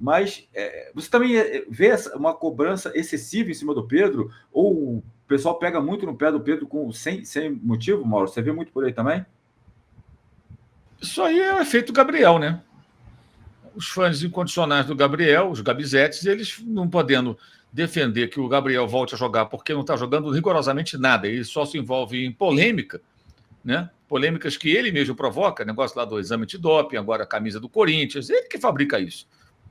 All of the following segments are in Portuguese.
Mas você também vê uma cobrança excessiva em cima do Pedro? Ou o pessoal pega muito no pé do Pedro sem motivo, Mauro? Você vê muito por aí também? Isso aí é o efeito Gabriel, né? Os fãs incondicionais do Gabriel, os Gabizetes, eles não podendo defender que o Gabriel volte a jogar porque não está jogando rigorosamente nada, ele só se envolve em polêmica, né? Polêmicas que ele mesmo provoca, negócio lá do exame de doping, agora a camisa do Corinthians, ele que fabrica isso,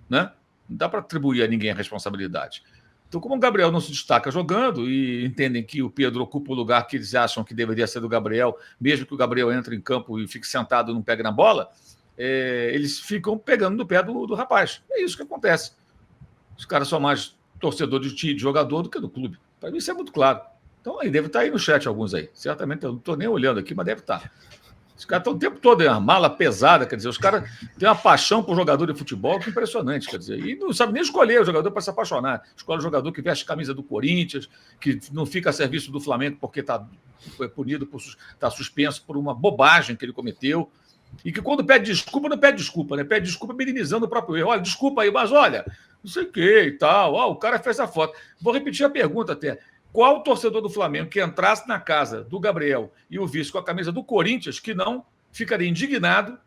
né? Não dá para atribuir a ninguém a responsabilidade. Então, como o Gabriel não se destaca jogando e entendem que o Pedro ocupa o lugar que eles acham que deveria ser do Gabriel, mesmo que o Gabriel entre em campo e fique sentado e não pegue na bola, eles ficam pegando no pé do rapaz. É isso que acontece. Os caras são mais torcedor de jogador do que do clube. Para mim isso é muito claro. Então, aí deve estar aí no chat alguns aí. Certamente, eu não estou nem olhando aqui, mas deve estar. Os caras estão o tempo todo, uma mala pesada, quer dizer, os caras têm uma paixão por jogador de futebol que é impressionante, quer dizer, e não sabe nem escolher o jogador para se apaixonar. Escolhe o jogador que veste a camisa do Corinthians, que não fica a serviço do Flamengo porque foi punido, está suspenso por uma bobagem que ele cometeu. E que quando pede desculpa, não pede desculpa, né? Pede desculpa minimizando o próprio erro. Olha, desculpa aí, mas olha, não sei o que e tal. Ó, o cara fez a foto. Vou repetir a pergunta até. Qual torcedor do Flamengo que entrasse na casa do Gabriel e o visse com a camisa do Corinthians que não ficaria indignado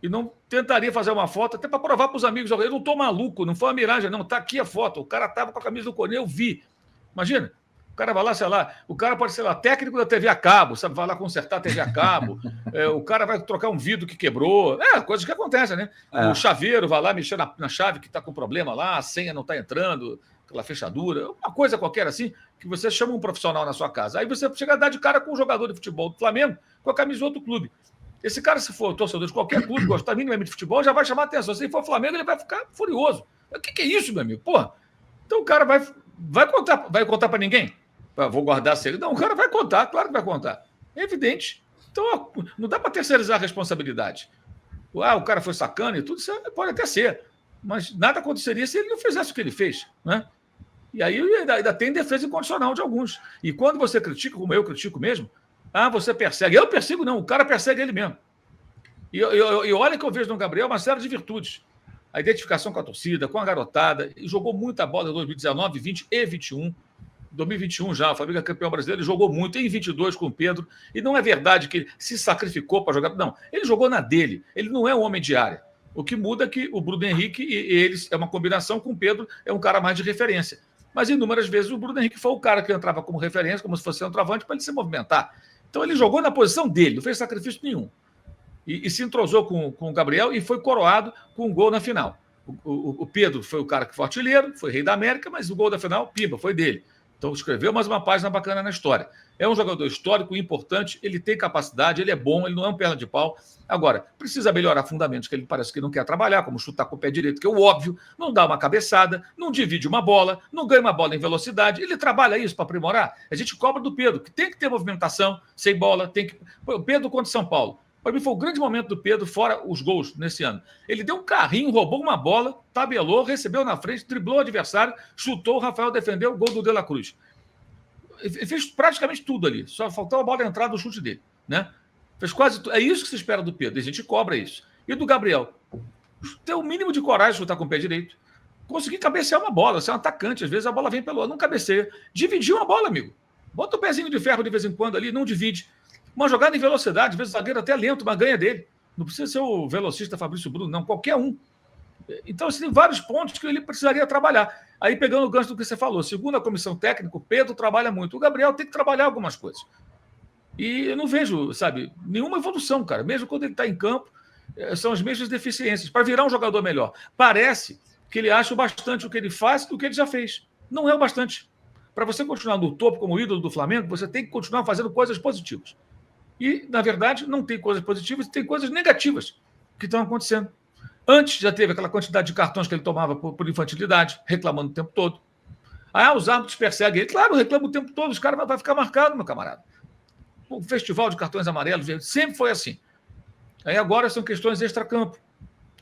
e não tentaria fazer uma foto até para provar para os amigos? Eu não estou maluco, não foi uma miragem, não. Está aqui a foto. O cara estava com a camisa do Corinthians, eu vi. Imagina. O cara vai lá, sei lá, o cara pode ser lá, técnico da TV a cabo, sabe? Vai lá consertar a TV a cabo, o cara vai trocar um vidro que quebrou, coisas que acontecem, né? O chaveiro vai lá mexer na chave que está com problema lá, a senha não está entrando, aquela fechadura, uma coisa qualquer assim, que você chama um profissional na sua casa. Aí você chega a dar de cara com um jogador de futebol do Flamengo com a camisa do outro clube. Esse cara, se for torcedor de qualquer clube, gostar minimamente de futebol, já vai chamar a atenção. Se for Flamengo, ele vai ficar furioso. O que é isso, meu amigo? Porra, então o cara vai contar para ninguém? Vou guardar segredo. Não, o cara vai contar, claro que vai contar. É evidente. Então, não dá para terceirizar a responsabilidade. O cara foi sacana e tudo, isso pode até ser. Mas nada aconteceria se ele não fizesse o que ele fez, né? E aí ainda tem defesa incondicional de alguns. E quando você critica, como eu critico mesmo, você persegue. Eu persigo, não, o cara persegue ele mesmo. E olha que eu vejo no Gabriel uma série de virtudes. A identificação com a torcida, com a garotada, e jogou muita bola em 2019, 20 e 21. 2021 já, o Flamengo é campeão brasileiro, ele jogou muito em 22 com o Pedro, e não é verdade que ele se sacrificou para jogar, não, ele jogou na dele, ele não é um homem de área. O que muda é que o Bruno Henrique e eles é uma combinação com o Pedro, é um cara mais de referência. Mas inúmeras vezes o Bruno Henrique foi o cara que entrava como referência, como se fosse centroavante, para ele se movimentar. Então ele jogou na posição dele, não fez sacrifício nenhum. E se entrosou com o Gabriel e foi coroado com um gol na final. O Pedro foi o cara que foi artilheiro, foi rei da América, mas o gol da final, pimba, foi dele. Então, escreveu mais uma página bacana na história. É um jogador histórico, importante, ele tem capacidade, ele é bom, ele não é um perna de pau. Agora, precisa melhorar fundamentos que ele parece que não quer trabalhar, como chutar com o pé direito, que é o óbvio, não dá uma cabeçada, não divide uma bola, não ganha uma bola em velocidade. Ele trabalha isso para aprimorar. A gente cobra do Pedro, que tem que ter movimentação, sem bola, tem que... O Pedro contra São Paulo. Para mim foi o grande momento do Pedro, fora os gols nesse ano. Ele deu um carrinho, roubou uma bola, tabelou, recebeu na frente, driblou o adversário, chutou, o Rafael defendeu, o gol do De La Cruz. Ele fez praticamente tudo ali, só faltou a bola entrar do chute dele, né? Fez quase tudo. É isso que se espera do Pedro, a gente cobra isso. E do Gabriel? Ter o mínimo de coragem de chutar com o pé direito, conseguir cabecear uma bola, ser um atacante, às vezes a bola vem pelo... Não cabeceia. Dividir uma bola, amigo. Bota o pezinho de ferro de vez em quando ali, não divide. Uma jogada em velocidade, às vezes o zagueiro até lento, mas ganha dele. Não precisa ser o velocista Fabrício Bruno, não, qualquer um. Então, tem vários pontos que ele precisaria trabalhar. Aí, pegando o gancho do que você falou, segundo a comissão técnica, o Pedro trabalha muito. O Gabriel tem que trabalhar algumas coisas. E eu não vejo, sabe, nenhuma evolução, cara. Mesmo quando ele está em campo, são as mesmas deficiências. Para virar um jogador melhor. Parece que ele acha o bastante o que ele faz do que ele já fez. Não é o bastante. Para você continuar no topo como ídolo do Flamengo, você tem que continuar fazendo coisas positivas. E, na verdade, não tem coisas positivas, tem coisas negativas que estão acontecendo. Antes já teve aquela quantidade de cartões que ele tomava por infantilidade, reclamando o tempo todo. Os árbitros perseguem ele. Claro, reclama o tempo todo, os caras vão ficar marcados, meu camarada. O festival de cartões amarelos sempre foi assim. Aí agora são questões extracampo.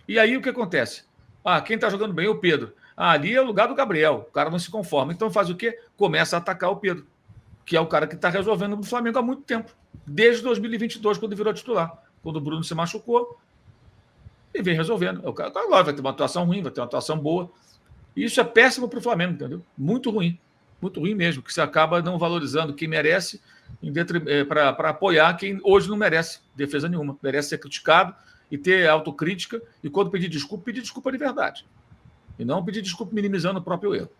E aí o que acontece? Quem está jogando bem é o Pedro. Ali é o lugar do Gabriel. O cara não se conforma. Então faz o quê? Começa a atacar o Pedro, que é o cara que está resolvendo no Flamengo há muito tempo. Desde 2022, quando virou titular. Quando o Bruno se machucou, e vem resolvendo. O cara, agora vai ter uma atuação ruim, vai ter uma atuação boa. E isso é péssimo para o Flamengo, entendeu? Muito ruim mesmo, que você acaba não valorizando quem merece para apoiar quem hoje não merece defesa nenhuma, merece ser criticado e ter autocrítica, e quando pedir desculpa de verdade. E não pedir desculpa minimizando o próprio erro.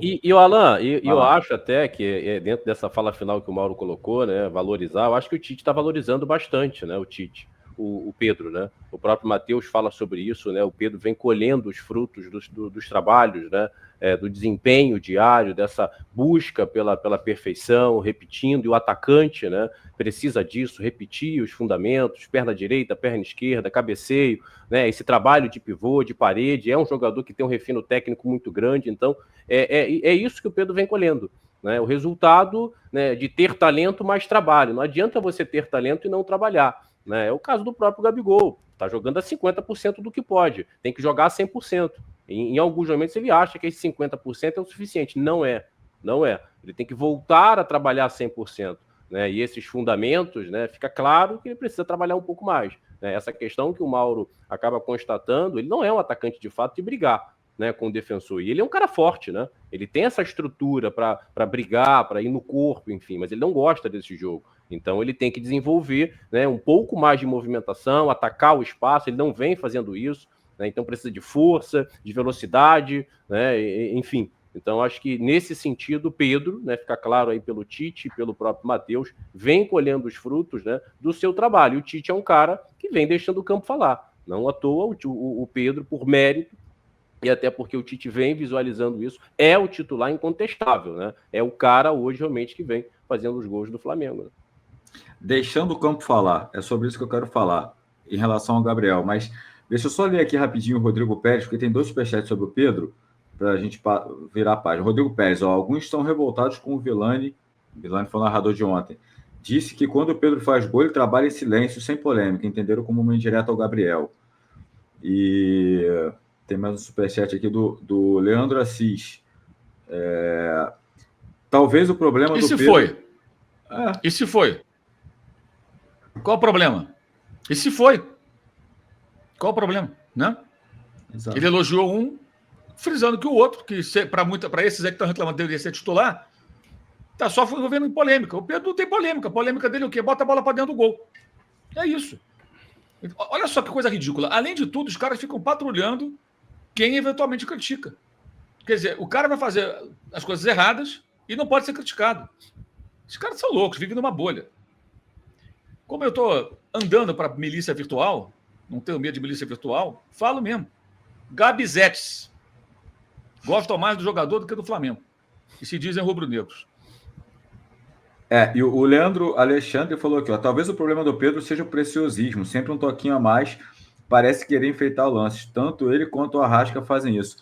E o Alan, eu acho até que dentro dessa fala final que o Mauro colocou, né, valorizar, eu acho que o Tite está valorizando bastante, né, o Tite. O Pedro, né? O próprio Matheus fala sobre isso, né? O Pedro vem colhendo os frutos dos trabalhos, né? Do desempenho diário, dessa busca pela perfeição, repetindo, e o atacante, né? Precisa disso, repetir os fundamentos, perna direita, perna esquerda, cabeceio, né? Esse trabalho de pivô, de parede, é um jogador que tem um refino técnico muito grande, então é isso que o Pedro vem colhendo. Né? O resultado, né, de ter talento mais trabalho. Não adianta você ter talento e não trabalhar. Né? É o caso do próprio Gabigol. Está jogando a 50% do que pode. Tem que jogar a 100%. Em alguns momentos ele acha que esse 50% é o suficiente. Não é. Não é. Ele tem que voltar a trabalhar a 100%. Né? E esses fundamentos, né, fica claro que ele precisa trabalhar um pouco mais. Né? Essa questão que o Mauro acaba constatando, ele não é um atacante de fato de brigar, né, com o defensor. E ele é um cara forte, né? Ele tem essa estrutura para brigar, para ir no corpo, enfim, mas ele não gosta desse jogo. Então ele tem que desenvolver, né, um pouco mais de movimentação, atacar o espaço, ele não vem fazendo isso, né, então precisa de força, de velocidade, né, enfim. Então acho que nesse sentido, Pedro, né, fica claro aí pelo Tite, pelo próprio Matheus, vem colhendo os frutos, né, do seu trabalho. E o Tite é um cara que vem deixando o campo falar. Não à toa o Pedro, por mérito, e até porque o Tite vem visualizando isso, é o titular incontestável, né? É o cara hoje realmente que vem fazendo os gols do Flamengo. Né? Deixando o campo falar, é sobre isso que eu quero falar, em relação ao Gabriel. Mas deixa eu só ler aqui rapidinho o Rodrigo Pérez, porque tem 2 superchats sobre o Pedro, para a gente virar a página. Rodrigo Pérez, alguns estão revoltados com o Vilani foi o narrador de ontem. Disse que quando o Pedro faz gol, ele trabalha em silêncio, sem polêmica, entenderam como uma indireta ao Gabriel. E tem mais um superchat aqui do Leandro Assis. Talvez o problema do Pedro... Foi? E se foi? Qual o problema? E se foi? Qual o problema? Né? Exato. Ele elogiou um, frisando que o outro, que para esses aí que estão reclamando deveria ser titular, está só envolvendo em polêmica. O Pedro não tem polêmica. A polêmica dele é o quê? Bota a bola para dentro do gol. É isso. Olha só que coisa ridícula. Além de tudo, os caras ficam patrulhando quem eventualmente critica. Quer dizer, o cara vai fazer as coisas erradas e não pode ser criticado. Esses caras são loucos, vivem numa bolha. Como eu estou andando para milícia virtual, não tenho medo de milícia virtual, falo mesmo. Gabizetes. Gostam mais do jogador do que do Flamengo. E se dizem rubro-negros. E o Leandro Alexandre falou aqui, talvez o problema do Pedro seja o preciosismo, sempre um toquinho a mais, parece querer enfeitar o lance. Tanto ele quanto o Arrasca fazem isso.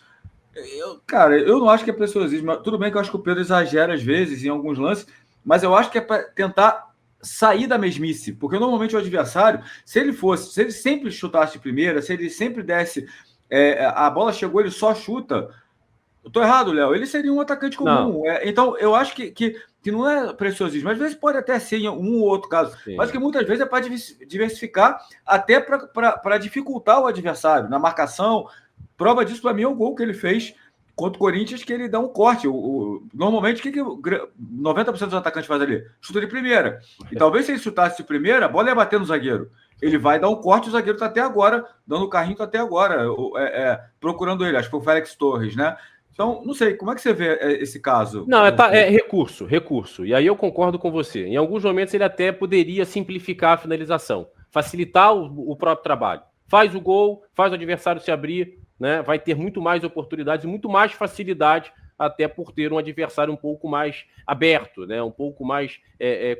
Cara, eu não acho que é preciosismo. Tudo bem que eu acho que o Pedro exagera às vezes em alguns lances, mas eu acho que é para tentar sair da mesmice, porque normalmente o adversário, se ele sempre chutasse de primeira, se ele sempre desse, a bola chegou, ele só chuta. Eu tô errado, Léo, ele seria um atacante comum. Então, eu acho que não é preciosismo. Às vezes pode até ser em um ou outro caso, sim, mas que muitas vezes é para diversificar, até para dificultar o adversário na marcação. Prova disso, para mim, é o gol que ele fez contra o Corinthians, que ele dá um corte. Normalmente, o que 90% dos atacantes faz ali? Chuta de primeira. E talvez se ele chutasse de primeira, a bola ia bater no zagueiro. Ele vai dar um corte, o zagueiro está até agora, dando o carrinho, está até agora, procurando ele. Acho que foi o Félix Torres, né? Então, não sei, como é que você vê esse caso? Não, é recurso. E aí eu concordo com você. Em alguns momentos ele até poderia simplificar a finalização, facilitar o próprio trabalho. Faz o gol, faz o adversário se abrir, né? Vai ter muito mais oportunidades, muito mais facilidade, até por ter um adversário um pouco mais aberto, né? Um pouco mais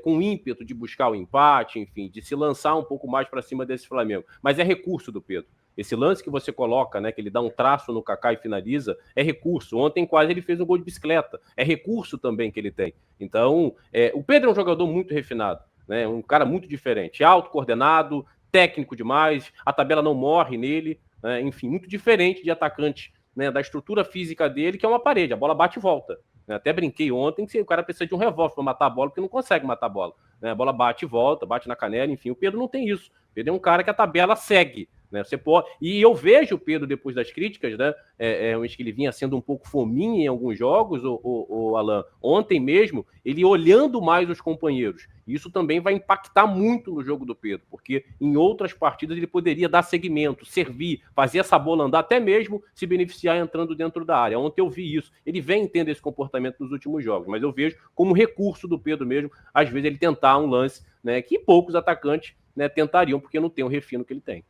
com ímpeto de buscar o empate, enfim, de se lançar um pouco mais para cima desse Flamengo. Mas é recurso do Pedro. Esse lance que você coloca, né, que ele dá um traço no Kaká e finaliza, é recurso. Ontem quase ele fez um gol de bicicleta. É recurso também que ele tem. Então, o Pedro é um jogador muito refinado, né, um cara muito diferente. Alto, coordenado, técnico demais, a tabela não morre nele, né, enfim, muito diferente de atacante, né, da estrutura física dele, que é uma parede, a bola bate e volta. Até brinquei ontem que o cara precisa de um revólver para matar a bola, porque não consegue matar a bola. Né? A bola bate e volta, bate na canela, enfim. O Pedro não tem isso. Pedro é um cara que a tabela segue, né? Você pode... E eu vejo o Pedro, depois das críticas, né? Que ele vinha sendo um pouco fominha em alguns jogos, o Alan. Ontem mesmo, ele olhando mais os companheiros. Isso também vai impactar muito no jogo do Pedro, porque em outras partidas ele poderia dar seguimento, servir, fazer essa bola andar, até mesmo se beneficiar entrando dentro da área. Ontem eu vi isso. Ele vem tendo esse comportamento nos últimos jogos, mas eu vejo como recurso do Pedro mesmo, às vezes ele tentar um lance, né, que poucos atacantes, né, tentariam, porque não tem o refino que ele tem.